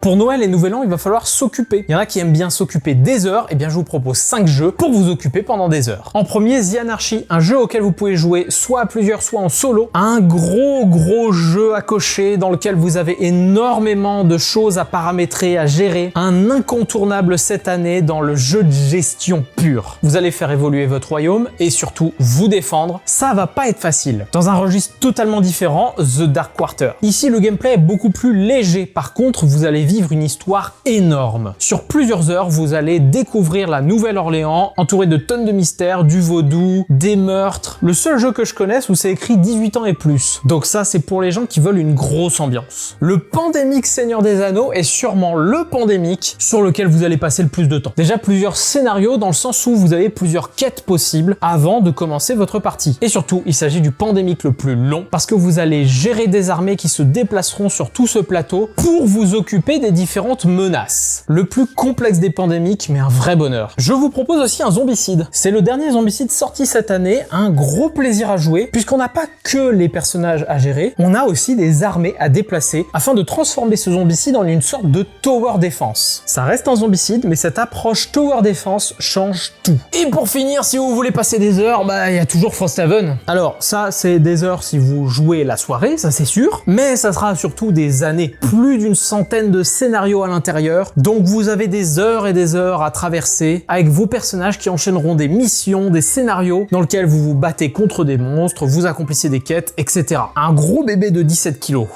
Pour Noël et Nouvel An, il va falloir s'occuper. Il y en a qui aiment bien s'occuper des heures, et bien je vous propose 5 jeux pour vous occuper pendant des heures. En premier, The Anarchy, un jeu auquel vous pouvez jouer soit à plusieurs, soit en solo. Un gros jeu à cocher dans lequel vous avez énormément de choses à paramétrer, à gérer. Un incontournable cette année dans le jeu de gestion pur. Vous allez faire évoluer votre royaume et surtout vous défendre. Ça va pas être facile. Dans un registre totalement différent, The Dark Quarter. Ici, le gameplay est beaucoup plus léger. Par contre, vous allez vivre une histoire énorme. Sur plusieurs heures, vous allez découvrir la Nouvelle-Orléans, entourée de tonnes de mystères, du vaudou, des meurtres. Le seul jeu que je connaisse où c'est écrit 18 ans et plus. Donc ça, c'est pour les gens qui veulent une grosse ambiance. Le Pandémique Seigneur des Anneaux est sûrement le Pandémique sur lequel vous allez passer le plus de temps. Déjà plusieurs scénarios dans le sens où vous avez plusieurs quêtes possibles avant de commencer votre partie. Et surtout, il s'agit du Pandémique le plus long parce que vous allez gérer des armées qui se déplaceront sur tout ce plateau pour vous occuper des différentes menaces. Le plus complexe des pandémiques, mais un vrai bonheur. Je vous propose aussi un zombicide. C'est le dernier zombicide sorti cette année, un gros plaisir à jouer, puisqu'on n'a pas que les personnages à gérer, on a aussi des armées à déplacer, afin de transformer ce zombicide en une sorte de tower defense. Ça reste un zombicide, mais cette approche tower defense change tout. Et pour finir, si vous voulez passer des heures, il y a toujours Frosthaven. Alors ça, c'est des heures si vous jouez la soirée, ça c'est sûr, mais ça sera surtout des années, plus d'une centaine de scénarios à l'intérieur, donc vous avez des heures et des heures à traverser avec vos personnages qui enchaîneront des missions, des scénarios dans lesquels vous vous battez contre des monstres, vous accomplissez des quêtes, etc. Un gros bébé de 17 kilos.